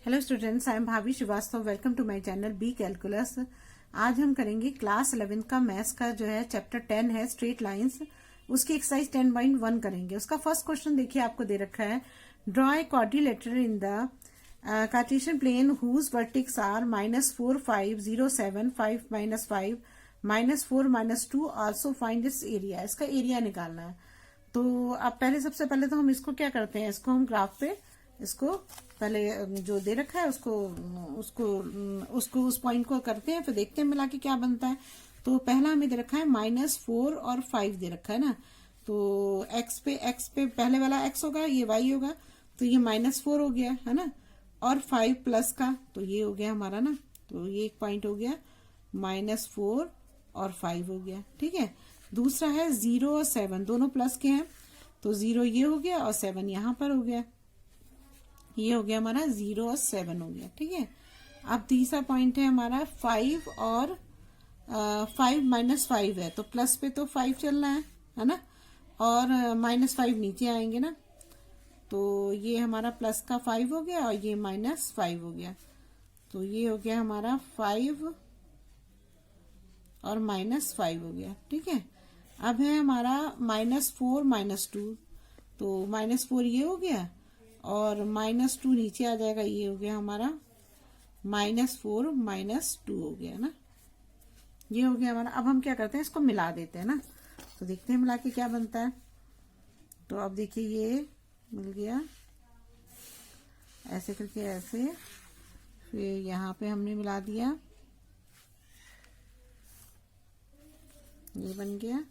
Hello students, I am Bhabhi Srivastava. Welcome to my channel B calculus. आज हम करेंगे class 11 का मैथ्स का जो है चैप्टर 10 है स्ट्रेट लाइंस, उसकी एक्सरसाइज 10.1 करेंगे। उसका फर्स्ट क्वेश्चन देखिए, आपको दे रखा है draw a quadrilateral in the Cartesian plane whose vertices are -4 5 0 7 5 -5 -4 -2 also find its area. इसका एरिया निकालना है। तो अब सबसे पहले तो हम इसको क्या करते हैं, इसको हम ग्राफ पे इसको पहले जो दे रखा है उसको उसको उसको उस पॉइंट को करते हैं, फिर देखते हैं मिला के क्या बनता है। तो पहला हमें दे रखा है -4 और 5 दे रखा है ना। तो x पे पहले वाला x होगा, ये y होगा, तो ये -4 हो गया है ना। और 5 प्लस का तो ये हो गया हमारा ना, तो ये एक पॉइंट हो गया, -4 और 5 हो गया। ठीक है। दूसरा है 0 और 7 दोनों प्लस के हैं, तो 0 ये हो गया और 7 यहाँ पर हो गया। ये हो गया हमारा 0 और 7 हो गया। ठीक है। अब तीसरा पॉइंट है हमारा 5 और 5 -5 है, तो प्लस पे तो 5 चलना है ना, और -5 नीचे आएंगे ना। तो ये हमारा प्लस का 5 हो गया और ये -5 हो गया। तो ये हो गया हमारा 5 और -5 हो गया। ठीक है। अब है हमारा -4 -2, तो -4 ये हो गया और -2 नीचे आ जाएगा, ये हो गया हमारा -4 -2 हो गया ना। ये हो गया हमारा। अब हम क्या करते हैं, इसको मिला देते हैं ना, तो देखते हैं मिला के क्या बनता है। तो अब देखिए ये मिल गया, ऐसे करके ऐसे, फिर यहाँ पे हमने मिला दिया, ये बन गया,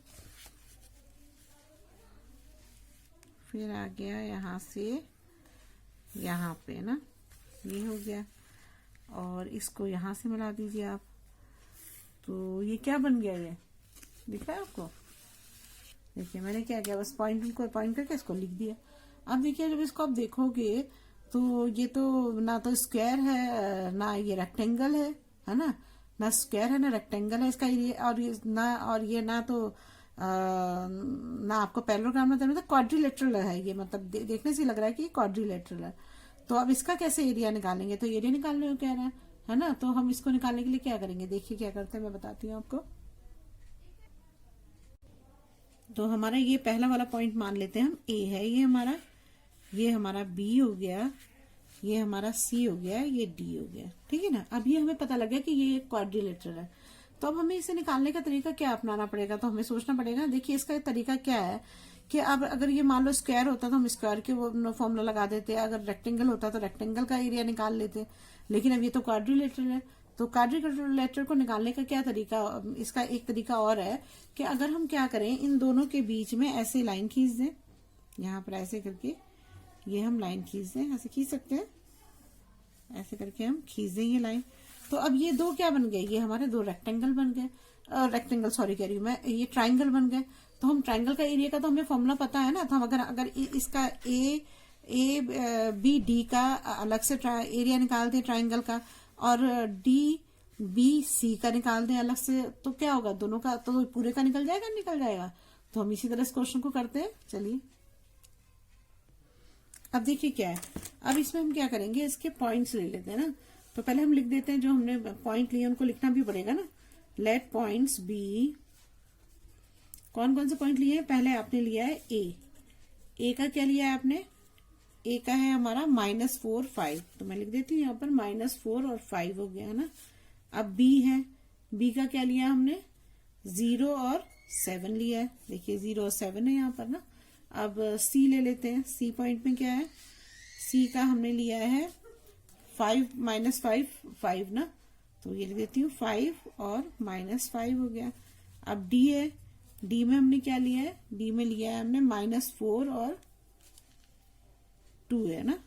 फिर आ गया यहाँ से यहाँ पे ना, ये हो गया, और इसको यहाँ से मिला दीजिए आप। तो ये क्या बन गया, ये दिख रहा है आपको। देखिए मैंने क्या किया, बस पॉइंट को पॉइंट करके इसको लिख दिया। अब देखिए जब इसको आप देखोगे तो ये तो ना तो स्क्वायर है ना ये रेक्टेंगल है ना, ना स्क्वायर है ना रेक्टेंगल है इसका एरिया, और ये ना तो ना आपको पैरेललोग्राम में मतलब क्वाड्रिलेटरल है ये, मतलब देखने से लग रहा है कि क्वाड्रिलेटरल है। तो अब इसका कैसे एरिया निकालेंगे, तो एरिया निकालने को कह रहा है ना। तो हम इसको निकालने के लिए क्या करेंगे, देखिए क्या करते हैं, मैं बताती हूँ आपको। तो हमारा ये पहला वाला पॉइंट मान लेते हैं हम, ए है ये हमारा बी हो गया, ये हमारा सी हो गया, ये डी हो गया। ठीक है ना। अब ये हमें पता लग गया कि ये क्वाड्रिलेटरल है। तो अब हमें इसे निकालने का तरीका क्या अपनाना पड़ेगा, तो हमें सोचना पड़ेगा। देखिए इसका तरीका क्या है कि अब अगर ये मान लो स्क्वायर होता तो हम स्क्वायर के वो फॉर्मूला लगा देते, अगर रेक्टेंगल होता तो रेक्टेंगल का एरिया निकाल लेते। लेकिन अब ये तो क्वाड्रिलेटरल है, तो क्वाड्रिलेटरल को निकालने का क्या तरीका, इसका एक तरीका और है कि अगर हम क्या करें, इन दोनों के बीच में ऐसे लाइन खींच दें, यहाँ पर ऐसे करके ये हम लाइन खींच दें, ऐसे खींच सकते हैं, ऐसे करके हम खींच दें ये लाइन। तो अब ये दो क्या बन गए, ये हमारे दो रेक्टेंगल बन गए, रेक्टेंगल सॉरी कह रही हूँ मैं, ये ट्राइंगल बन गए। तो हम ट्राइंगल का एरिया का तो हमें फॉर्मूला पता है ना, तो हम अगर इसका ए बी डी का अलग से एरिया निकाल दें ट्राइंगल का, और डी बी सी का निकाल दें अलग से, तो क्या होगा, दोनों का तो पूरे का निकल जाएगा। तो हम इसी तरह इस क्वेश्चन को करते हैं। चलिए अब देखिए क्या है, अब इसमें हम क्या करेंगे, इसके पॉइंट्स ले लेते हैं ना। तो पहले हम लिख देते हैं, जो हमने पॉइंट लिए उनको लिखना भी पड़ेगा ना। लेट पॉइंट्स बी, कौन कौन से पॉइंट लिए हैं, पहले आपने लिया है ए का क्या लिया है आपने, ए का है हमारा -4 5, तो मैं लिख देती हूँ यहाँ पर -4 और 5 हो गया है ना। अब बी है, बी का क्या लिया हमने, 0 और 7 लिया है, देखिए 0 और 7 है यहाँ पर ना। अब सी ले लेते हैं, सी पॉइंट में क्या है, सी का हमने लिया है 5 -5 5 ना, तो ये लिख देती हूँ 5 और -5 हो गया। अब डी है, डी में हमने क्या लिया है, डी में लिया है हमने -4 और 2 है ना,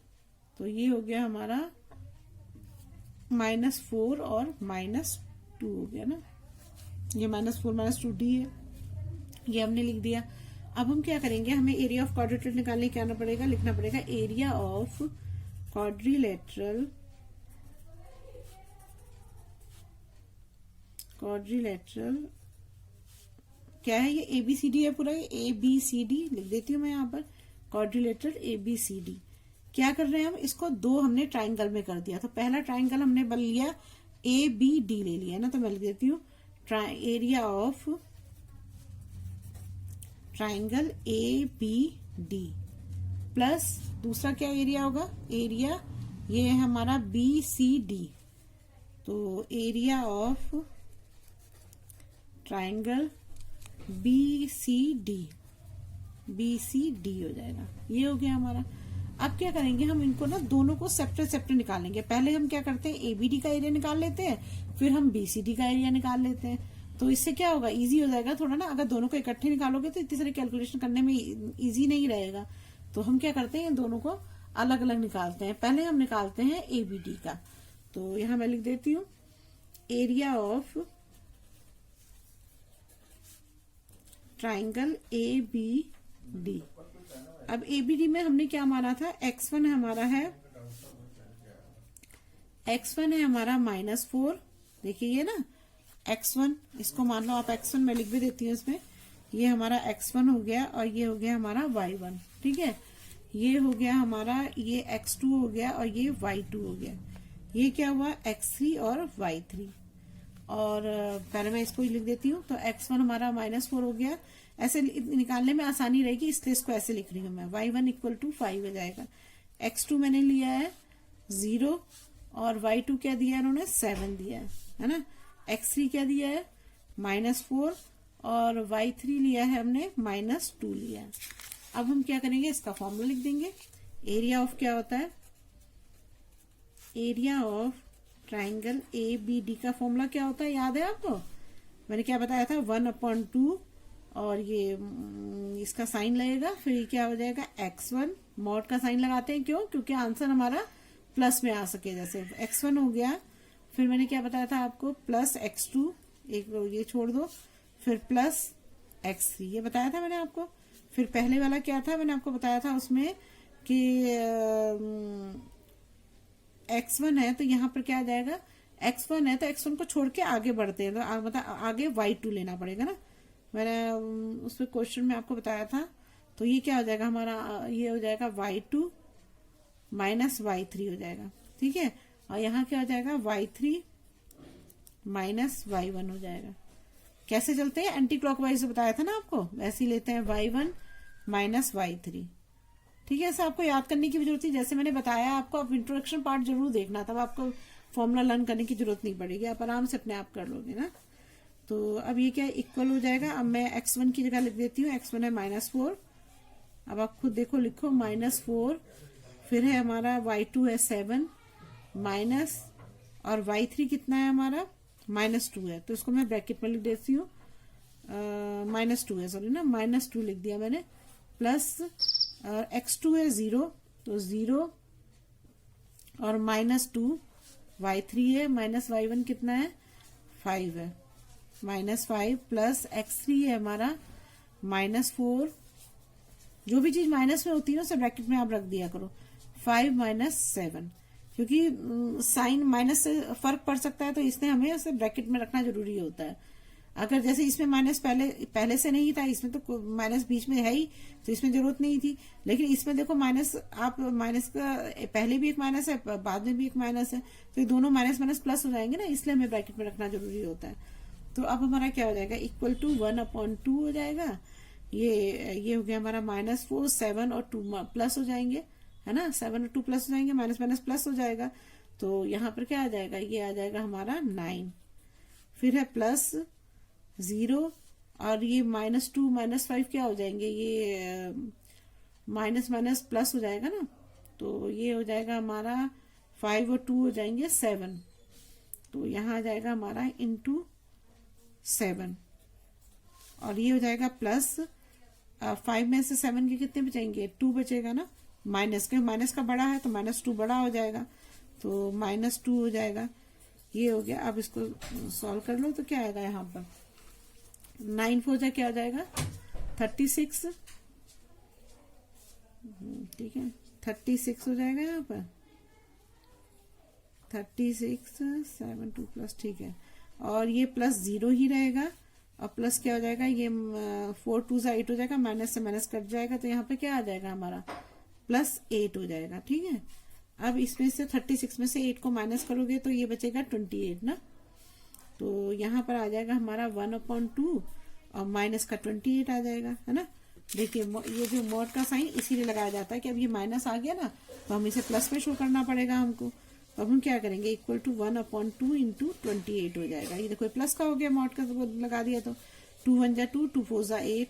तो ये हो गया हमारा -4 और -2 हो गया ना। ये -4 -2 डी है, ये हमने लिख दिया। अब हम क्या करेंगे, हमें एरिया ऑफ क्वाड्रिलेटरल निकालने क्या पड़ेगा, लिखना पड़ेगा एरिया ऑफ क्वाड्रिलेटरल क्या है, ये ABCD है पूरा, ये ABCD लिख देती हूँ मैं यहाँ पर, क्वाड्रिलेटरल ABCD क्या कर रहे हैं हम, इसको दो हमने ट्राइंगल में कर दिया। तो पहला ट्राइंगल हमने बन लिया ए बी डी ले लिया ना, तो मैं लिख देती हूँ area of triangle A B D plus दूसरा क्या एरिया होगा, एरिया ये है हमारा बी सी डी। तो area of triangle B C D हो जाएगा, ये हो गया हमारा। अब क्या करेंगे हम, इनको ना दोनों को सेपरेट सेपरेट निकालेंगे। पहले हम क्या करते हैं, एबीडी का एरिया निकाल लेते हैं, फिर हम बीसीडी का एरिया निकाल लेते हैं। तो इससे क्या होगा, इजी हो जाएगा थोड़ा ना। अगर दोनों को इकट्ठे निकालोगे तो इतनी सारी कैलकुलेशन करने में इजी नहीं रहेगा। तो हम क्या करते हैं, इन दोनों को अलग अलग निकालते हैं। पहले हम निकालते हैं एबीडी का। तो यहां मैं लिख देती हूँ area of triangle A B D. अब एबीडी में हमने क्या माना था, x1 हमारा है -4। देखिए ये ना x1, इसको मान लो आप x1, मैं लिख भी देती हूँ इसमें। ये हमारा x1 हो गया और ये हो गया हमारा y1, ठीक है। ये हो गया हमारा, ये x2 हो गया और ये y2 हो गया। ये क्या हुआ, x3 और y3। और पहले मैं इसको ही लिख देती हूँ। तो x1 हमारा -4 हो गया। ऐसे निकालने में आसानी रहेगी, इसलिए इसको ऐसे लिख रही हूँ मैं। y1 = 5 हो जाएगा। x2 मैंने लिया है 0 और y2 क्या दिया है इन्होंने, 7 दिया है ना। x3 क्या दिया है, -4 और y3 लिया है हमने -2 लिया है। अब हम क्या करेंगे, इसका फॉर्मूला लिख देंगे। एरिया ऑफ क्या होता है, area of triangle A B D का फॉर्मूला क्या होता है, याद है आपको? मैंने क्या बताया था, 1/2 और ये इसका साइन लगेगा, फिर ये क्या हो जाएगा x1। मॉड का साइन लगाते हैं, क्यों, क्योंकि आंसर हमारा प्लस में आ सके। जैसे x1 हो गया, फिर मैंने क्या बताया था आपको, प्लस x2, एक ये छोड़ दो, फिर प्लस x3, ये बताया था मैंने आपको। फिर पहले वाला क्या था, मैंने आपको बताया था उसमें कि x1 है तो यहाँ पर क्या आ जाएगा, x1 है तो x1 को छोड़ के आगे बढ़ते हैं, तो मतलब आगे y2 लेना पड़ेगा ना। मैंने उसमें क्वेश्चन में आपको बताया था। तो ये क्या हो जाएगा हमारा, ये हो जाएगा y2 - y3 हो जाएगा, ठीक है। और यहाँ क्या हो जाएगा, y3 - y1 हो जाएगा। कैसे चलते हैं, एंटी क्लॉकवाइज बताया था ना आपको, वैसे ही लेते हैं y1 - y3, ठीक है। ऐसा आपको याद करने की भी जरूरत है, जैसे मैंने बताया आपको। आप इंट्रोडक्शन पार्ट जरूर देखना, तब आपको फॉर्मूला लर्न करने की जरूरत नहीं पड़ेगी, आप आराम से अपने आप कर लोगे ना। तो अब ये क्या इक्वल हो जाएगा। अब मैं x1 की जगह लिख देती हूँ, x1 है -4। अब आप खुद देखो, लिखो -4, फिर है हमारा y2 है 7 माइनस, और y3 कितना है हमारा, -2 है। तो इसको मैं ब्रैकेट में लिख देती हूँ, -2 है, सॉरी ना, -2 लिख दिया मैंने, प्लस x2 है 0, तो 0 और -2, y3 है -y1 कितना है, 5 है, -5 प्लस x3 है हमारा -4। जो भी चीज माइनस में होती है ना, उसे ब्रैकेट में आप रख दिया करो। 5 - 7, क्योंकि साइन माइनस से फर्क पड़ सकता है, तो इसलिए हमें उसे ब्रैकेट में रखना जरूरी होता है। अगर जैसे इसमें माइनस पहले से नहीं था, इसमें तो माइनस बीच में है ही, तो इसमें जरूरत नहीं थी। लेकिन इसमें देखो माइनस, आप माइनस का पहले भी एक माइनस है, बाद में भी एक माइनस है, तो ये दोनों माइनस प्लस हो जाएंगे ना, इसलिए हमें ब्रैकेट में रखना जरूरी होता है। तो अब हमारा क्या हो जाएगा, = 1/2 हो जाएगा। ये हो गया हमारा -4, 7 और 2 प्लस हो जाएंगे, है ना, 7 और 2 प्लस हो जाएंगे, माइनस प्लस हो जाएगा। तो यहाँ पर क्या आ जाएगा, ये आ जाएगा हमारा 9, फिर है प्लस 0 और ये -2 -5 क्या हो जाएंगे, ये माइनस प्लस हो जाएगा ना। तो ये हो जाएगा हमारा 5 और 2 हो जाएंगे 7। तो यहाँ आ जाएगा हमारा × 7, और ये हो जाएगा प्लस 5 में से 7 के कितने बचेंगे, 2 बचेगा ना। माइनस का बड़ा है तो -2 बड़ा हो जाएगा, तो -2 हो जाएगा। ये हो गया। अब इसको सॉल्व कर लो, तो क्या आएगा यहाँ पर, 9 4 जा क्या हो जाएगा, 36, ठीक है, 36 हो जाएगा यहाँ पर, 36 7 2 प्लस, ठीक है। और ये प्लस 0 ही रहेगा, और प्लस क्या हो जाएगा, ये 4 2 8 हो जाएगा, माइनस से माइनस कट जाएगा, तो यहाँ पे क्या आ जाएगा हमारा प्लस 8 हो जाएगा। ठीक है, अब इसमें से 36 में से 8 को माइनस करोगे तो ये बचेगा 28 ना। तो यहाँ पर आ जाएगा हमारा 1/2 और माइनस का 28 आ जाएगा, है ना। देखिए ये जो मॉड का साइन इसीलिए लगाया जाता है कि अब ये माइनस आ गया ना तो हम इसे प्लस में शो करना पड़ेगा हमको। तो अब हम क्या करेंगे, इक्वल टू 1/2 इंटू 28 हो जाएगा। ये देखो प्लस का हो गया, मॉड का तो लगा दिया तो 2 1 जा 2 2 4 जा 8,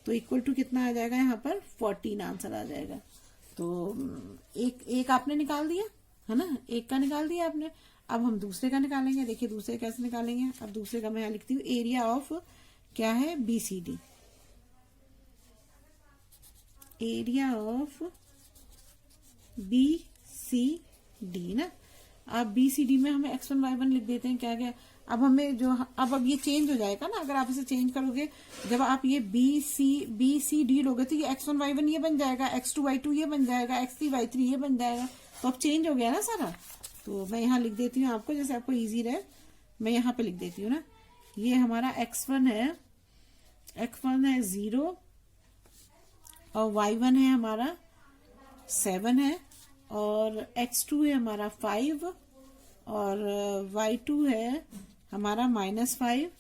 तो इक्वल टू कितना आ जाएगा यहाँ पर 14 आंसर आ जाएगा। तो एक आपने निकाल दिया है ना, एक का निकाल दिया आपने। अब हम दूसरे का निकालेंगे। देखिए दूसरे कैसे निकालेंगे। अब दूसरे का मैं यहाँ लिखती हूँ, एरिया ऑफ क्या है, BCD, एरिया ऑफ BCD ना। अब BCD में हमें x1 y1 लिख देते हैं, क्या क्या। अब हमें जो अब ये चेंज हो जाएगा ना, अगर आप इसे चेंज करोगे, जब आप ये BCD लोगे तो ये x1 y1 ये बन जाएगा, x2 y2 ये बन जाएगा, x3 y3 ये बन जाएगा। तो अब चेंज हो गया ना सारा। तो मैं यहाँ लिख देती हूँ आपको, जैसे आपको इजी रहे, मैं यहाँ पे लिख देती हूँ ना। ये हमारा x1 है 0 और y1 है हमारा 7 है और x2 है हमारा 5 और y2 है हमारा -5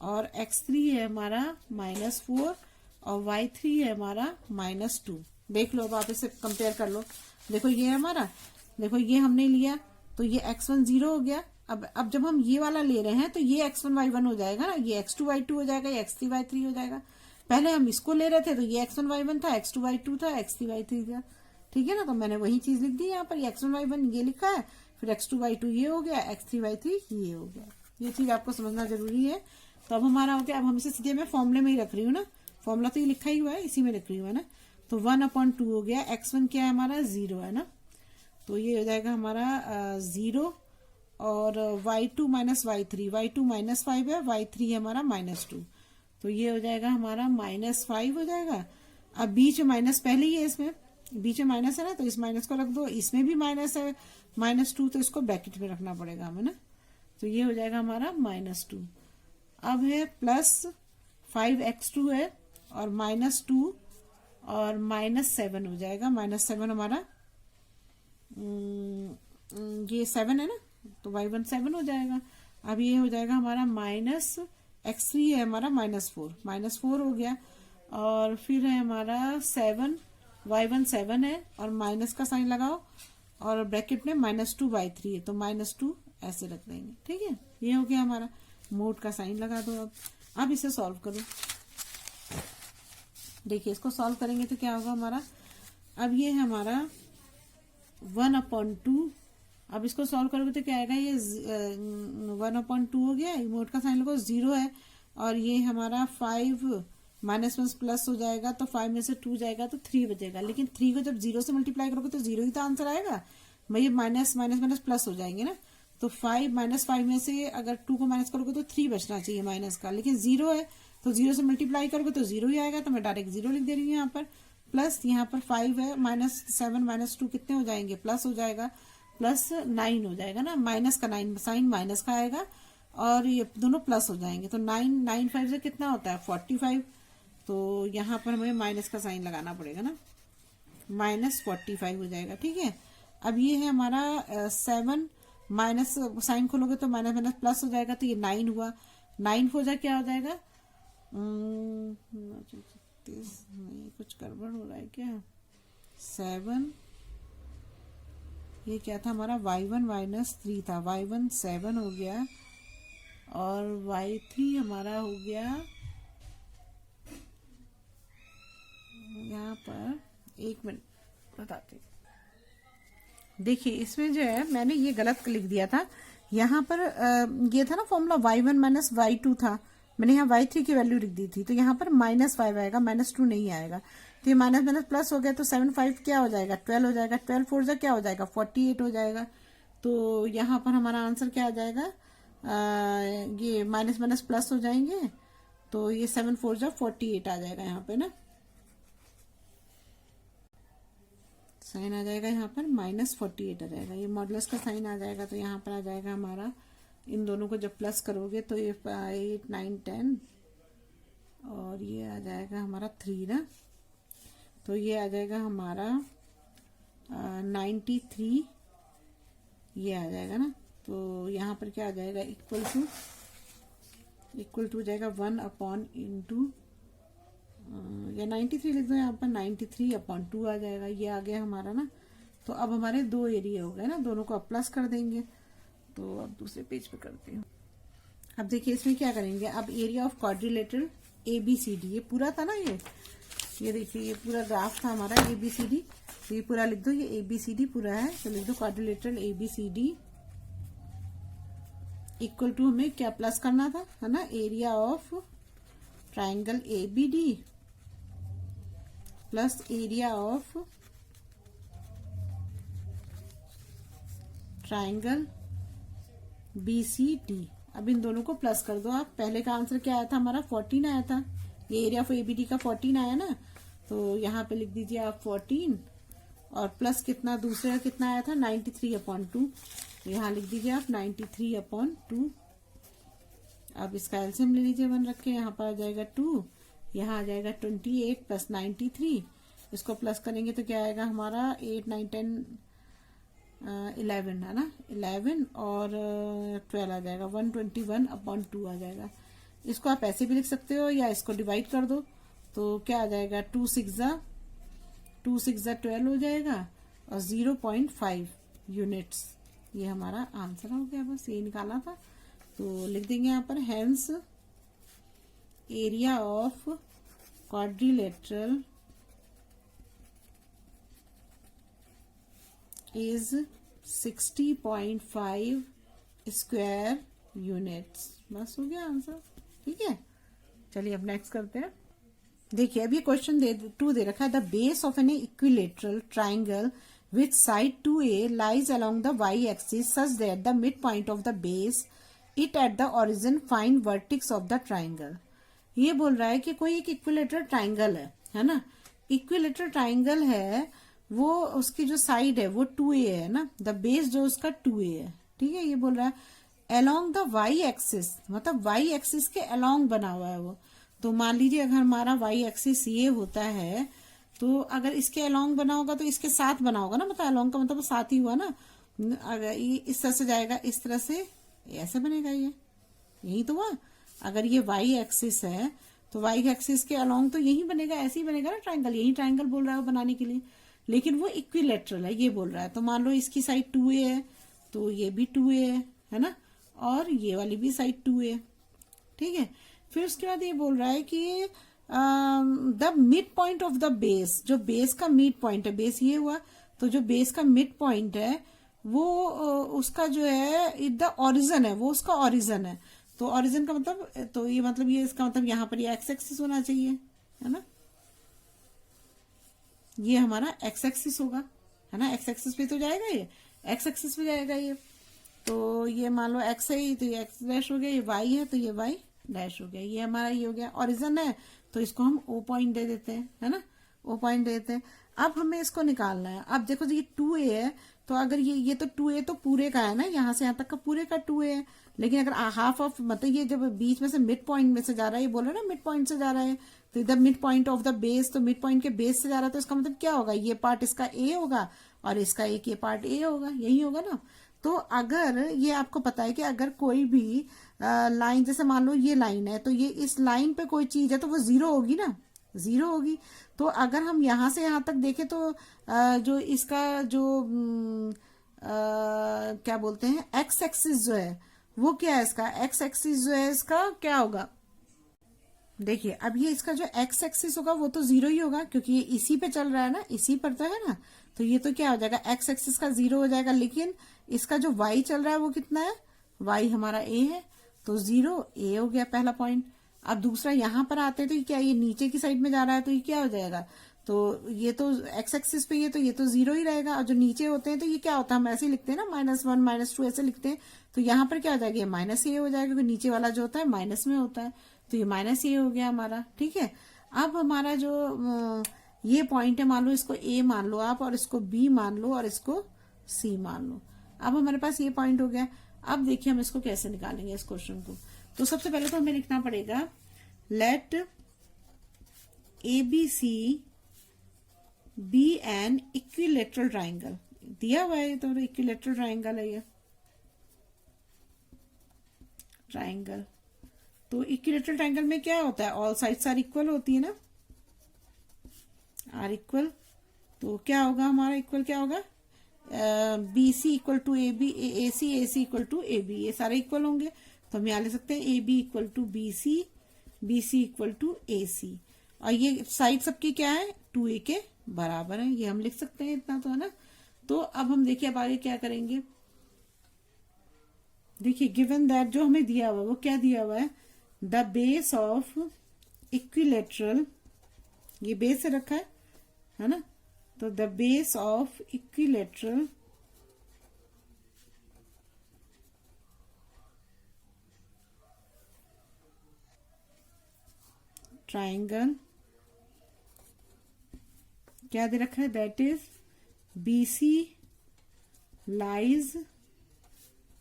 और x3 है हमारा -4 और y3 है हमारा -2। देख लो, अब आप इसे कंपेयर कर लो। देखो ये हमारा, देखो ये हमने लिया तो ये x1 0 हो गया। अब जब हम ये वाला ले रहे हैं तो ये x1 y1 हो जाएगा ना, ये x2 y2 हो जाएगा, ये x3 y3 हो जाएगा। पहले हम इसको ले रहे थे तो ये x1 y1 था, x2 y2 था, x3 y3 था। ठीक है ना, तो मैंने वही चीज लिख दी यहाँ पर, ये x1 y1 ये लिखा है, फिर x2 y2 ये हो गया, x3 y3 ये हो गया। ये चीज आपको समझना जरूरी है। तो अब हमारा हो गया। अब हम इसे सीधे मैं फॉर्मूले में ही रख रही हूँ ना, फॉर्मूला तो ये लिखा ही हुआ है, इसी में लिख रही हूँ ना। तो 1/2 हो गया, x1 क्या है हमारा 0 है ना, तो ये हो जाएगा हमारा 0 और y2 - y3, y2 -5 है, y3 है हमारा -2, तो ये हो जाएगा हमारा -5 हो जाएगा। अब बीच में माइनस पहले ही है, इसमें बीच में माइनस है ना, तो इस माइनस को रख दो। इसमें भी माइनस है -2, तो इसको ब्रैकेट में रखना पड़ेगा हमें ना। तो ये हो जाएगा हमारा -2। अब है प्लस 5x2 है और -2 और -7 हो जाएगा। -7 हमारा ये 7 है ना, तो y1 7 हो जाएगा। अब ये हो जाएगा हमारा -x3 है हमारा -4 हो गया। और फिर है हमारा 7, y1 7 है और माइनस का साइन लगाओ और ब्रैकेट में -2/3 है, तो -2 ऐसे रख देंगे। ठीक है, ये हो गया हमारा। मोड का साइन लगा दो। अब इसे सॉल्व करो। देखिए इसको सॉल्व करेंगे तो क्या होगा हमारा, अब ये है हमारा 1/2। अब इसको सॉल्व करोगे तो क्या आएगा, ये 1/2 हो गया, मोड का साइन लगाओ, 0 है और ये हमारा 5 -1 प्लस हो जाएगा, तो 5 में से 2 जाएगा तो 3 बचेगा। लेकिन 3 को जब 0 से मल्टीप्लाई करोगे तो 0 ही तो आंसर आएगा भाई, माइनस प्लस हो जाएंगे ना। तो 5 -5 में से अगर 2 को माइनस करोगे तो 3 बचना चाहिए माइनस का, लेकिन 0 है तो 0 से मल्टीप्लाई करोगे तो 0 ही आएगा, तो मैं डायरेक्ट 0 लिख दे रही हूँ यहाँ पर। प्लस यहाँ पर 5 है, -7 -2 कितने हो जाएंगे, प्लस हो जाएगा, +9 हो जाएगा ना। माइनस का 9 साइन माइनस का आएगा और ये दोनों प्लस हो जाएंगे, तो 9 5 से कितना होता है 45। तो यहाँ पर हमें माइनस का साइन लगाना पड़ेगा ना, -45 हो जाएगा। ठीक है, अब ये है हमारा 7 माइनस साइन खोलोगे तो माइनस प्लस हो जाएगा, तो ये 9 हुआ। 9 हो जाए क्या हो जाएगा, नहीं कुछ गड़बड़ हो रहा है क्या। 7 ये क्या था हमारा, y1 -3 था, y1 7 हो गया और y3 हमारा हो गया यहाँ पर, 1 मिनट बताते। देखिए इसमें जो है मैंने ये गलत लिख दिया था। यहाँ पर ये था ना फॉर्मूला, y1 - y2 था, मैंने यहाँ y3 की वैल्यू लिख दी थी, तो यहाँ पर -5 आएगा, -2 नहीं आएगा। तो ये माइनस प्लस हो गया, तो 7 5 क्या हो जाएगा 12 हो जाएगा, 12 4 जा क्या हो जाएगा 48 हो जाएगा। तो यहाँ पर हमारा आंसर क्या आ जाएगा, ये माइनस प्लस हो जाएंगे, तो ये 7 4 जा 48 आ जाएगा यहाँ पे ना, साइन आ जाएगा यहाँ पर -48 आ जाएगा। ये मॉडुलस का साइन आ जाएगा, तो यहाँ पर आ जाएगा हमारा, इन दोनों को जब प्लस करोगे तो ये 8 9 10 और ये आ जाएगा हमारा 3 ना, तो ये आ जाएगा हमारा 93 ये आ जाएगा ना। तो यहाँ पर क्या आ जाएगा, इक्वल टू जाएगा 1 अपॉन इंटू या 93 लिख दो यहाँ पर, 93/2 आ जाएगा। ये आ गया हमारा ना। तो अब हमारे दो एरिया हो गए ना, दोनों को अब प्लस कर देंगे। तो अब दूसरे पेज पे करती हूँ। अब देखिए इसमें क्या करेंगे, अब एरिया ऑफ क्वाड्रिलेटरल ABCD, ये पूरा था ना, ये देखिए ये पूरा ग्राफ था हमारा ABCD। तो ये पूरा लिख दो, ये ABCD पूरा है, तो लिख दो क्वाड्रिलेटरल ABCD इक्वल टू, हमें क्या प्लस करना था, है ना, area of triangle ABD plus area of triangle BCD। अब इन दोनों को प्लस कर दो आप। पहले का आंसर क्या आया था हमारा, 14 आया था। ये एरिया ऑफ ABD का 14 आया ना, तो यहाँ पे लिख दीजिए आप 14 और प्लस कितना, दूसरे का कितना आया था, 93/2। यहाँ लिख दीजिए आप 93/2। अब इसका एलसीएम ले लीजिए 1 रख के, यहाँ पर आ जाएगा 2, यहाँ आ जाएगा 28 प्लस 93। इसको प्लस करेंगे तो क्या आएगा हमारा, 8 9 10 11 है ना, 11 और 12 आ जाएगा, 121/2 आ जाएगा। इसको आप ऐसे भी लिख सकते हो या इसको डिवाइड कर दो, तो क्या आ जाएगा, 2 6 12 हो जाएगा और 0.5 यूनिट्स। ये हमारा आंसर हो गया, बस ये निकाला था। तो लिख देंगे यहाँ पर, hence area of quadrilateral is 60.5 square units. बस हो गया आंसर, ठीक है। चलिए अब नेक्स्ट करते हैं। देखिए अब ये क्वेश्चन 2 दे रखा है, the base of N equilateral triangle which side 2A lies along the y axis such that the mid point of the base it at the origin find vertices of the triangle. ये बोल रहा है कि कोई एक equilateral triangle है ना, equilateral triangle है, वो उसकी जो साइड है वो 2A है ना, द बेस जो उसका 2A है, ठीक है। ये बोल रहा है अलोंग द y एक्सिस, मतलब y एक्सिस के अलोंग बना हुआ है वो। तो मान लीजिए अगर हमारा y एक्सिस ये होता है, तो अगर इसके अलोंग बना होगा तो इसके साथ बना होगा ना, मतलब अलोंग का मतलब साथ ही हुआ ना। अगर ये इस तरह से जाएगा, इस तरह से ऐसे बनेगा, ये यही तो हुआ। अगर ये y एक्सिस है तो y एक्सिस के अलोंग तो यही बनेगा, ऐसे ही बनेगा ना ट्राइंगल, यही ट्राइंगल बोल रहा है वो बनाने के लिए। लेकिन वो इक्विलेटरल है ये बोल रहा है, तो मान लो इसकी साइड 2A है तो ये भी 2A है ना, और ये वाली भी साइड 2A, ठीक है। फिर उसके बाद ये बोल रहा है कि the mid point of the base, जो बेस का मिड पॉइंट है, बेस ये हुआ, तो जो बेस का मिड पॉइंट है वो उसका जो है द ओरिजिन है, वो उसका ओरिजिन है। तो ओरिजिन का मतलब, तो ये मतलब ये इसका मतलब यहाँ पर ये एक्स एक्सिस होना चाहिए, है ना, ये हमारा एक्स एक्सिस होगा, है ना, एक्स एक्सिस पे तो जाएगा, ये एक्स एक्सिस पे जाएगा ये। तो ये मान लो एक्स है तो ये एक्स डैश हो गया, ये वाई है तो ये वाई डैश हो गया, ये हमारा ये हो गया ओरिजिन है। तो इसको हम O पॉइंट दे देते हैं, है ना, O पॉइंट दे देते हैं। अब हमें इसको निकालना है। अब देखो ये 2A है, तो अगर ये तो 2A तो पूरे का है ना, यहाँ से यहाँ तक का पूरे का 2A है। लेकिन अगर हाफ ऑफ, मतलब ये जब बीच में से मिड पॉइंट में से जा रहा है, ये बोल रहा है ना मिड पॉइंट से जा रहा है, तो इधर mid point of the base, तो मिड पॉइंट के बेस से जा रहा है, तो इसका मतलब क्या होगा, ये पार्ट इसका A होगा और इसका एक ये पार्ट A होगा, यही होगा ना। तो अगर ये आपको पता है कि अगर कोई भी लाइन, जैसे मान लो ये लाइन है, तो ये इस लाइन पे कोई चीज है तो वो 0 होगी ना, 0 होगी। तो अगर हम यहाँ से यहाँ तक देखें तो जो इसका जो क्या बोलते हैं, एक्स एक्सिस जो है वो क्या है, इसका एक्स एक्सिस जो है इसका क्या होगा, देखिए अब ये इसका जो एक्स एक्सिस होगा वो तो 0 ही होगा, क्योंकि ये इसी पे चल रहा है ना, इसी पर तो है ना। तो ये तो क्या हो जाएगा, एक्स एक्सिस का 0 हो जाएगा। लेकिन इसका जो y चल रहा है वो कितना है, y हमारा A है, तो 0 A हो गया पहला पॉइंट। अब दूसरा यहाँ पर आते हैं तो ये क्या, ये नीचे की साइड में जा रहा है, तो ये क्या हो जाएगा, तो ये तो एक्स एक्सिस पे ये तो 0 ही रहेगा। और जो नीचे होते हैं तो ये क्या होता है, हम ऐसे ही लिखते हैं ना, -1 -2 ऐसे लिखते हैं। तो यहाँ पर क्या हो जाएगा, ये -A हो जाएगा, क्योंकि नीचे वाला जो होता है माइनस में होता है, तो ये -A हो गया हमारा, ठीक है। अब हमारा जो ये पॉइंट है, मान लो इसको A मान लो आप, और इसको B मान लो, और इसको C मान लो। अब हमारे पास ये पॉइंट हो गया। अब देखिए हम इसको कैसे निकालेंगे इस क्वेश्चन को। तो सबसे पहले तो हमें लिखना पड़ेगा, let ABC be an equilateral triangle, दिया हुआ है तो इक्विलेटरल ट्राइंगल है ये ट्राइंगल। तो इक्विलेटरल ट्राइंगल में क्या होता है, ऑल साइड्स आर इक्वल होती है ना, आर इक्वल। तो क्या होगा हमारा इक्वल, क्या होगा, B C equal to A B, A C equal to A B, ये सारे इक्वल होंगे। तो हम यहाँ ले सकते हैं A B equal to B C equal to A C, और ये साइड सबकी क्या है, 2a के बराबर है, ये हम लिख सकते हैं, इतना तो है ना। तो अब हम देखिए अब आगे क्या करेंगे। देखिए गिवन दैट जो हमें दिया हुआ वो क्या दिया हुआ है, द बेस ऑफ इक्विलेटरल, ये बेस से रखा है ना। तो the base of equilateral triangle क्या दे रखा है, that is B C lies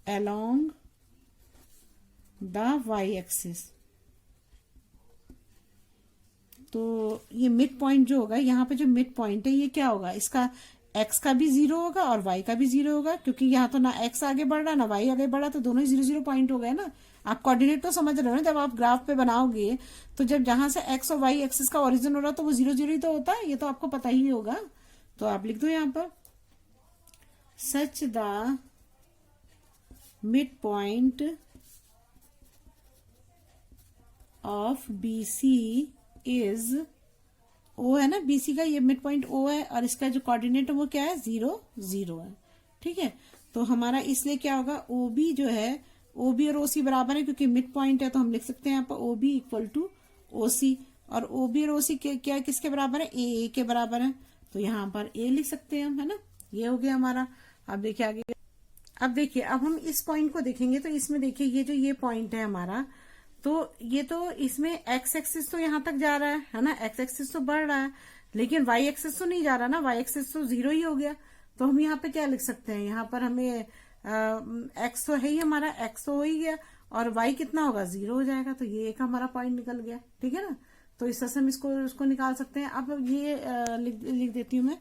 along the Y axis. तो ये मिड पॉइंट जो होगा, यहाँ पे जो मिड पॉइंट है ये क्या होगा, इसका x का भी 0 होगा और y का भी 0 होगा, क्योंकि यहाँ तो ना x आगे बढ़ रहा ना y आगे बढ़ा, तो दोनों ही 0 0 पॉइंट हो गए ना। आप कोऑर्डिनेट तो समझ रहे हो ना, जब आप ग्राफ पे बनाओगे तो जब जहां से x और y एक्सिस का ओरिजिन हो रहा तो वो 0 0 ही तो होता है, ये तो आपको पता ही होगा। तो आप लिख दो यहाँ पर such the mid point of B C is, O है ना, बीसी का ये मिड पॉइंट ओ है, और इसका जो कोऑर्डिनेट है वो क्या है, 0 0 है। ठीक है, तो हमारा इसलिए क्या होगा, ओ बी जो है, ओ बी और ओ सी बराबर है, क्योंकि मिड पॉइंट है, तो हम लिख सकते हैं यहाँ पर O B equal to O C, और ओ बी और ओ सी क्या किसके बराबर है, ए के बराबर है, तो यहाँ पर ए लिख सकते हैं हम, है ना। ये हो गया हमारा। अब देखिए आगे, अब देखिए अब हम इस पॉइंट को देखेंगे, तो इसमें देखिए ये जो ये पॉइंट है हमारा, तो ये तो इसमें एक्स एक्सिस तो यहाँ तक जा रहा है ना, एक्स एक्सिस तो बढ़ रहा है, लेकिन वाई एक्सिस तो नहीं जा रहा ना, वाई एक्सिस तो 0 ही हो गया। तो हम यहाँ पे क्या लिख सकते हैं, यहाँ पर हमें एक्स तो है ही हमारा, एक्स तो हो ही गया, और वाई कितना होगा, 0 हो जाएगा, तो ये एक हमारा पॉइंट निकल गया। ठीक है ना, तो इस तरह से हम इसको निकाल सकते हैं। अब ये लिख देती हूँ मैं,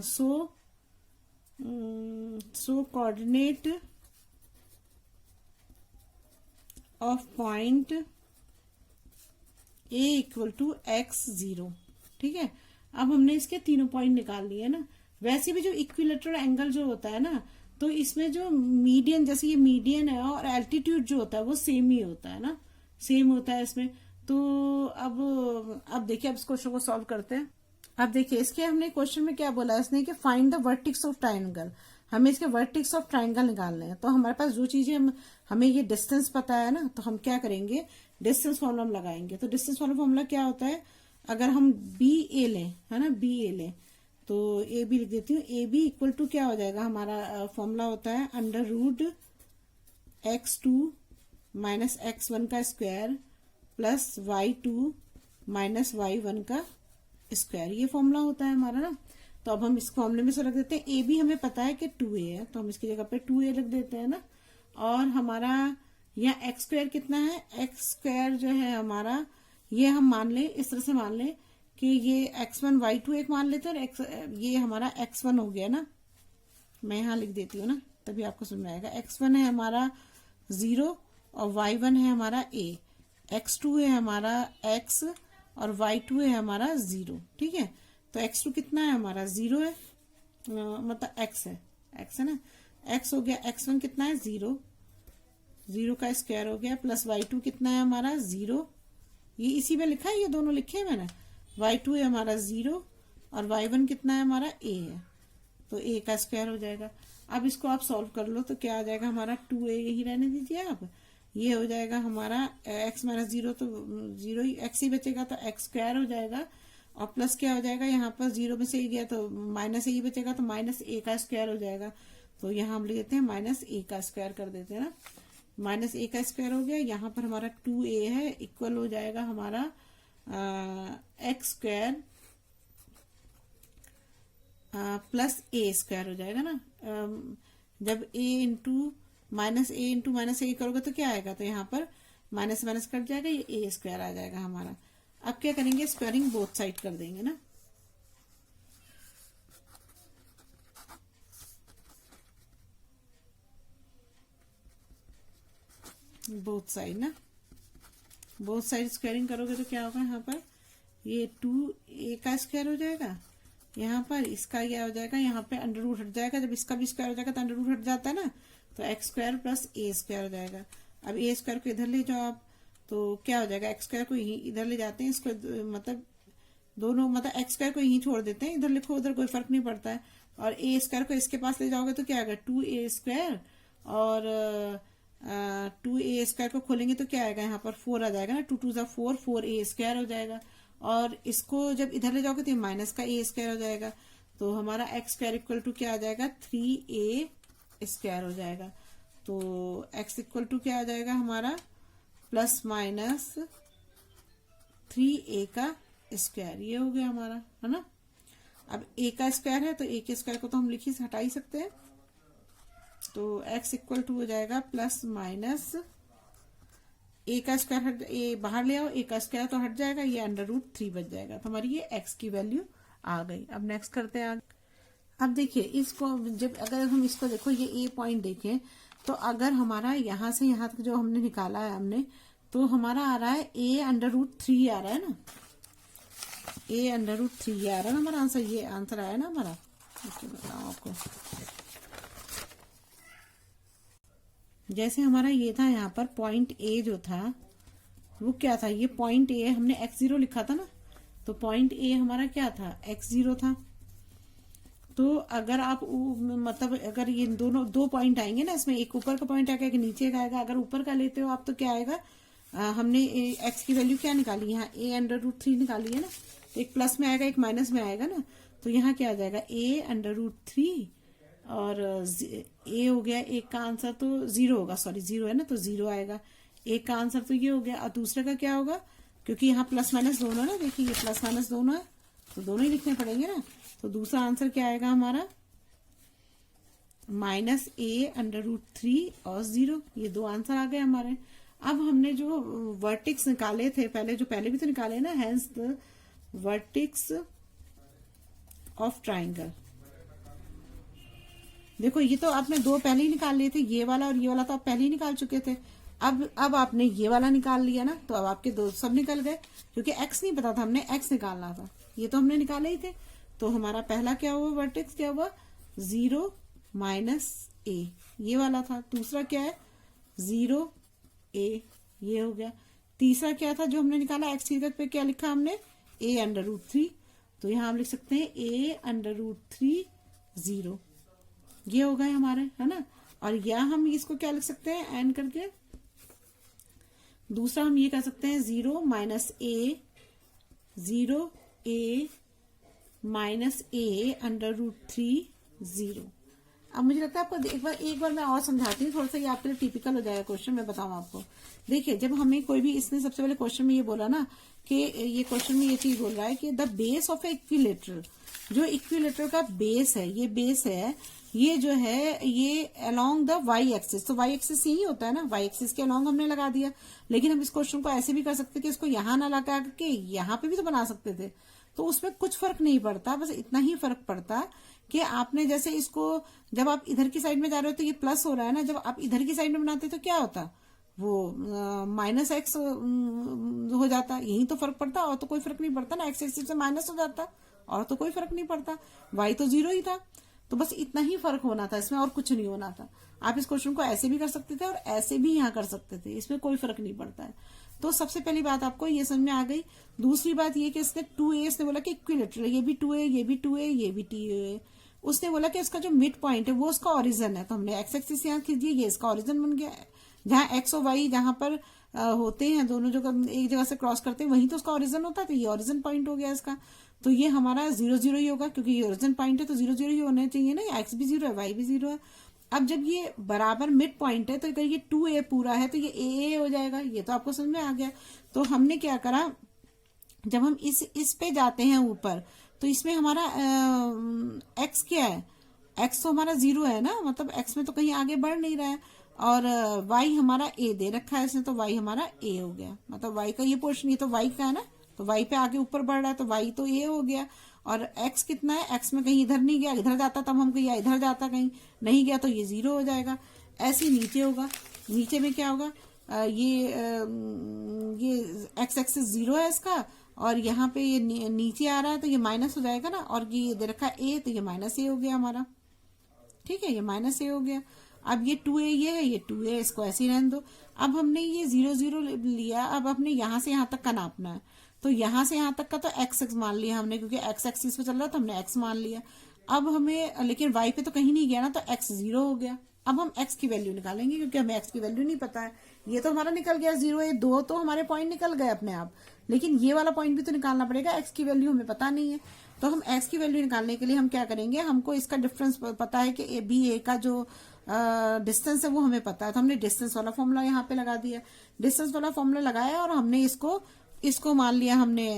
so coordinate of point A equal to x0। ठीक है, अब हमने इसके तीनों पॉइंट निकाल लिए ना। वैसे भी जो इक्विलेटरल एंगल जो होता है ना, तो इसमें जो मीडियन, जैसे ये मीडियन है और एल्टीट्यूड जो होता है वो सेम ही होता है ना, सेम होता है इसमें। तो अब देखिए, अब इस क्वेश्चन को सॉल्व करते हैं। अब देखिए इसके हमने क्वेश्चन में क्या बोला इसने कि find the vertex of triangle, हमें इसके वर्टेक्स ऑफ ट्राइंगल निकालने हैं। तो हमारे पास जो चीजें हमें ये डिस्टेंस पता है ना, तो हम क्या करेंगे, डिस्टेंस फॉर्मूला हम लगाएंगे। तो डिस्टेंस फॉर्मूला क्या होता है, अगर हम बी ए लें, है ना, बी ए लें, तो ए बी लिख देती हूँ, ए बी इक्वल टू क्या हो जाएगा, हमारा फॉर्मूला होता है under root x2 minus x1 का square plus y2 minus y1 का स्क्वायर, ये फॉर्मूला होता है हमारा ना। तो अब हम इस फॉर्मूले में से रख देते हैं, ए बी हमें पता है कि 2a है, तो हम इसकी जगह पे 2a रख देते हैं ना। और हमारा यहाँ एक्स स्क्वायर कितना है, एक्स स्क्वायर जो है हमारा, ये हम मान लें, इस तरह से मान लें कि ये x1 y2 एक मान लेते हैं, और ये हमारा x1 हो गया ना। मैं यहाँ लिख देती हूँ ना, तभी आपको समझ में आएगा। x1 है हमारा 0 और y1 है हमारा a, x2 है हमारा x और y2 है हमारा 0। ठीक है, तो x2 कितना है हमारा, 0 है, मतलब x है ना, x हो गया, x1 कितना है, 0 का स्क्वायर हो गया, प्लस y2 कितना है हमारा, 0, ये इसी में लिखा है, ये दोनों लिखे हैं मैंने। y2 है हमारा 0 और y1 कितना है हमारा, a है, तो a का स्क्वायर हो जाएगा। अब इसको आप सॉल्व कर लो, तो क्या आ जाएगा हमारा, 2a यही रहने दीजिए आप, ये हो जाएगा हमारा x माइनस 0, तो 0 ही x ही बचेगा, तो x स्क्वायर हो जाएगा, और प्लस क्या हो जाएगा, यहाँ पर 0 में से ही गया तो माइनस ही बचेगा, तो माइनस a का स्क्वायर हो जाएगा। तो यहाँ हम लिख देते हैं माइनस a का स्क्वायर कर देते हैं ना, माइनस a का स्क्वायर हो गया, यहाँ पर हमारा 2a है, इक्वल हो जाएगा हमारा x square plus a square हो जाएगा ना। जब a इंटू माइनस a करोगे तो क्या आएगा, तो यहाँ पर माइनस माइनस कट जाएगा, ये a स्क्वायर आ जाएगा हमारा। अब क्या करेंगे, स्क्वायरिंग बोथ साइड कर देंगे ना। बोथ साइड ना, बोथ साइड स्क्वायरिंग करोगे तो क्या होगा, यहाँ पर ये 2a का स्क्वायर हो जाएगा, यहाँ पर इसका क्या हो जाएगा, यहाँ पे अंडर रूट हट जाएगा, जब इसका भी स्क्वायर हो जाएगा तो अंडर रूट हट जाता है ना, तो एक्स स्क्वायर प्लस ए स्क्वायर हो जाएगा। अब ए स्क्वायर को इधर ले जाओ आप, तो क्या हो जाएगा, एक्स स्क्वायर को इधर ले जाते हैं, इसको मतलब दोनों मतलब एक्स स्क्वायर को यहीं छोड़ देते हैं, इधर लिखो उधर कोई फर्क नहीं पड़ता है, और ए स्क्वायर को इसके पास ले जाओगे तो क्या आएगा 2a स्क्वायर, और 2a स्क्वायर को खोलेंगे तो क्या आएगा, यहाँ पर 4 आ जाएगा ना, 2 2 4, 4a स्क्वायर हो जाएगा, और इसको जब इधर ले जाओगे तो ये माइनस का a स्क्वायर हो जाएगा, तो हमारा एक्स स्क्वायर इक्वल टू क्या आ जाएगा 3a स्क्वायर हो जाएगा। तो x इक्वल टू क्या आ जाएगा हमारा प्लस माइनस 3a का स्क्वायर, ये हो गया हमारा, है ना। अब a का स्क्वायर है तो a के स्क्वायर को तो हम लिख ही हटा ही सकते हैं, तो x इक्वल टू हो जाएगा प्लस माइनस a का स्क्वायर हट, a बाहर ले आओ, a का स्क्वायर तो हट जाएगा, ये अंडर रूट 3 बच जाएगा, तो हमारी ये x की वैल्यू आ गई। अब नेक्स्ट करते हैं आगे। अब देखिए इसको जब अगर हम इसको देखो, ये a पॉइंट देखें तो अगर हमारा यहाँ से यहाँ तक जो हमने निकाला है हमने, तो हमारा आ रहा है a अंडर रूट 3 आ रहा है ना, a अंडर रूट 3 आ रहा है ना हमारा आंसर, ये आंसर आया ना हमारा। बताओ आपको, जैसे हमारा ये था यहाँ पर पॉइंट ए जो था वो क्या था, ये पॉइंट ए हमने x0 लिखा था ना, तो पॉइंट ए हमारा क्या था x0 था। तो अगर आप मतलब अगर ये दोनों दो पॉइंट आएंगे ना, इसमें एक ऊपर का पॉइंट आएगा एक नीचे का आएगा, अगर ऊपर का लेते हो आप तो क्या आएगा, हमने x की वैल्यू क्या निकाली, यहाँ a अंडर रूट 3 निकाली है ना, तो एक प्लस में आएगा एक माइनस में आएगा ना, तो यहाँ क्या आ जाएगा a अंडर रूट 3 और a हो गया, एक का आंसर तो 0 होगा, सॉरी 0 है ना, तो 0 आएगा, एक का आंसर तो ये हो गया, और दूसरे का क्या होगा, क्योंकि यहाँ प्लस माइनस दोनों है ना, देखिए ये प्लस माइनस दोनों है तो दोनों ही लिखने पड़ेंगे ना, तो दूसरा आंसर क्या आएगा हमारा माइनस a अंडर रूट 3 और 0, ये दो आंसर आ गए हमारे। अब हमने जो वर्टिक्स निकाले थे पहले, जो पहले भी तो निकाले ना, hence the vertices of triangle, देखो ये तो आपने दो पहले ही निकाल लिए थे, ये वाला और ये वाला तो आप पहले ही निकाल चुके थे, अब आपने ये वाला निकाल लिया ना, तो अब आपके दो सब निकल गए, क्योंकि x नहीं पता था, हमने x निकालना था, ये तो हमने निकाले ही थे। तो हमारा पहला क्या हुआ वर्टेक्स, क्या हुआ 0 माइनस a, ये वाला था, दूसरा क्या है 0 a, ये हो गया, तीसरा क्या था जो हमने निकाला x की जगह पे क्या लिखा हमने a अंडर रूट 3, तो यहाँ हम लिख सकते हैं a अंडर रूट 3 0, ये हो गए हमारे, है ना। और या हम इसको क्या लिख सकते हैं एंड करके, दूसरा हम ये कर सकते हैं 0 minus a, 0 a minus a under root 3 0। अब मुझे लगता है आपको एक बार मैं और समझाती हूँ, थोड़ा सा ये आपके लिए टिपिकल हो जाएगा क्वेश्चन, मैं बताऊं आपको। देखिए जब हमें कोई भी, इसने सबसे पहले क्वेश्चन में ये बोला ना कि ये क्वेश्चन में ये चीज बोल रहा है कि the base of A equilateral, जो इक्विलेटरल का बेस है, ये बेस है, ये जो है ये अलोंग द वाई एक्सिस, तो वाई एक्सिस यही होता है ना, वाई एक्सिस के अलोंग हमने लगा दिया, लेकिन हम इस क्वेश्चन को ऐसे भी कर सकते कि इसको यहाँ ना लगा के यहाँ पे भी तो बना सकते थे, तो उसमें कुछ फर्क नहीं पड़ता, बस इतना ही फर्क पड़ता कि आपने जैसे इसको जब आप इधर की साइड में जा रहे हो तो ये प्लस हो रहा है ना, जब आप इधर की साइड में बनाते तो क्या होता, वो माइनस एक्स हो जाता, यही तो फर्क पड़ता, और तो कोई फर्क नहीं पड़ता ना, एक्स एक्सिस से माइनस हो जाता और तो कोई फर्क नहीं पड़ता, वाई तो 0 ही था, तो बस इतना ही फर्क होना था इसमें, और कुछ नहीं होना था। आप इस क्वेश्चन को ऐसे भी कर सकते थे और ऐसे भी यहाँ कर सकते थे, इसमें कोई फर्क नहीं पड़ता है। तो सबसे पहली बात आपको ये समझ में आ गई। दूसरी बात ये कि इसने 2a, इसने बोला कि इक्विलेटरल, ये भी 2a, ये भी 2a, ये भी 2a, उसने बोला कि इसका जो मिड पॉइंट है वो उसका ओरिजिन है, तो हमने एक्स एक्सिस यहाँ खींच ये इसका ओरिजिन बन गया, जहाँ एक्स और वाई जहाँ पर होते हैं दोनों जगह एक जगह से क्रॉस करते हैं वहीं तो उसका ओरिजिन होता है, तो ये ओरिजिन पॉइंट हो गया इसका, तो ये हमारा 0 0 ही होगा, क्योंकि ये ओरिजिन पॉइंट है तो 0 0 ही होने चाहिए ना, एक्स भी 0 है वाई भी 0 है। अब जब ये बराबर मिड पॉइंट है तो अगर ये 2a पूरा है तो ये a हो जाएगा, ये तो आपको समझ में आ गया। तो हमने क्या करा, जब हम इस पे जाते हैं ऊपर, तो इसमें हमारा x क्या है, x तो हमारा 0 है ना, मतलब x में तो कहीं आगे बढ़ नहीं रहा है, और y हमारा a दे रखा है इसने, तो y हमारा a हो गया, मतलब y का ये पोर्शन, ये तो y का है ना, तो y पे आगे ऊपर बढ़ रहा है तो y तो a हो गया, और x कितना है, x में कहीं इधर नहीं गया, इधर जाता तब हमको, या इधर जाता कहीं नहीं गया तो ये 0 हो जाएगा। ऐसे नीचे होगा, नीचे में क्या होगा, ये एक्स एक्सिस 0 है इसका, और यहाँ पे ये नीचे आ रहा है तो ये माइनस हो जाएगा ना, और ये दे रखा है ए, तो ये माइनस ए हो गया हमारा। ठीक है, ये माइनस ए हो गया। अब ये 2a ये है, ये 2a, इसको ऐसे ही रहने दो। अब हमने ये 0 0 लिया, अब हमने यहाँ से यहाँ तक का नापना है, तो यहाँ से यहाँ तक का तो एक्स एक्स मान लिया हमने, क्योंकि एक्स एक्सिस पे चल रहा था, हमने एक्स मान लिया। अब हमें लेकिन वाई पे तो कहीं नहीं गया ना, तो एक्स 0 हो गया। अब हम एक्स की वैल्यू निकालेंगे, क्योंकि हमें एक्स की वैल्यू नहीं पता है। ये तो हमारा निकल गया 0, ये 2 तो हमारे पॉइंट निकल गए अपने आप, लेकिन ये वाला पॉइंट भी तो निकालना पड़ेगा, एक्स की वैल्यू हमें पता नहीं है। तो हम एक्स की वैल्यू निकालने के लिए हम क्या करेंगे, हमको इसका डिफरेंस पता है कि बी ए का जो डिस्टेंस है वो हमें पता है, तो हमने डिस्टेंस वाला फॉर्मूला यहाँ पे लगा दिया। डिस्टेंस वाला फॉर्मूला लगाया और हमने इसको मान लिया हमने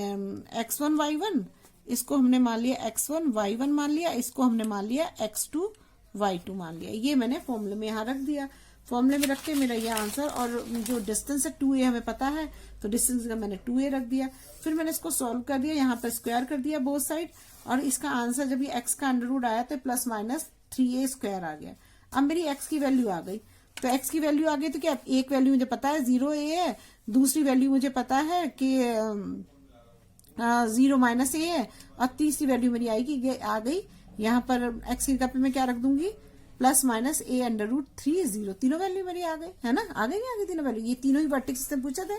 x1 y1, इसको हमने मान लिया x1 y1 मान लिया, इसको हमने मान लिया x2 y2 मान लिया। ये मैंने फॉर्मूले में यहाँ रख दिया। फॉर्मूले में रख के मेरा ये आंसर, और जो डिस्टेंस है 2a हमें पता है, तो डिस्टेंस का मैंने 2a रख दिया। फिर मैंने इसको सॉल्व कर दिया, यहाँ पर स्क्वायर कर दिया बोथ साइड, और इसका आंसर जब ये x का अंडर रूट आया तो प्लस माइनस 3a स्क्वायर आ गया। अब मेरी x की वैल्यू आ गई, तो x की वैल्यू आ गई तो क्या, एक वैल्यू मुझे पता है 0a है, दूसरी वैल्यू मुझे पता है कि 0 माइनस a है, और तीसरी वैल्यू मेरी आएगी आ गई यहाँ पर x की जगह पे मैं क्या रख दूंगी, plus minus a under root 3 0। तीनों वैल्यू मेरी आ गई है ना, आ गई तीनों वैल्यू। ये तीनों ही वर्टेक्स से पूछे थे,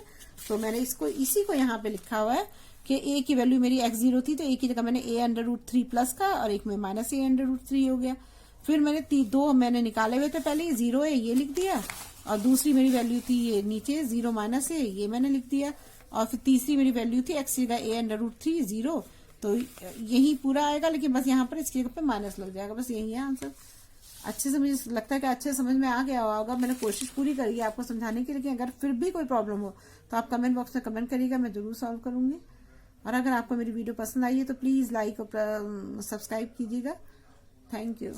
तो मैंने इसी को यहाँ पे लिखा हुआ है कि a की वैल्यू मेरी x0 थी, तो a की जगह मैंने a अंडर रूट 3 प्लस का, और एक में माइनस a अंडर रूट 3 हो गया। फिर मैंने दो मैंने निकाले हुए थे पहले, 0 है ये लिख दिया, और दूसरी मेरी वैल्यू थी ये नीचे 0 माइनस है, ये मैंने लिख दिया, और फिर तीसरी मेरी वैल्यू थी x की जगह a अंडर रूट 3 0। तो यही पूरा आएगा, लेकिन बस यहाँ पर इसकी जगह पे माइनस लग जाएगा, बस यही है आंसर। अच्छे से मुझे लगता है कि अच्छे समझ में आ गया होगा। मैंने कोशिश पूरी करी है आपको समझाने की, लेकिन अगर फिर भी कोई प्रॉब्लम हो तो आप कमेंट बॉक्स में कमेंट करिएगा, मैं जरूर सॉल्व करूंगी। और अगर आपको मेरी वीडियो पसंद आई है तो प्लीज लाइक और सब्सक्राइब कीजिएगा। Thank you.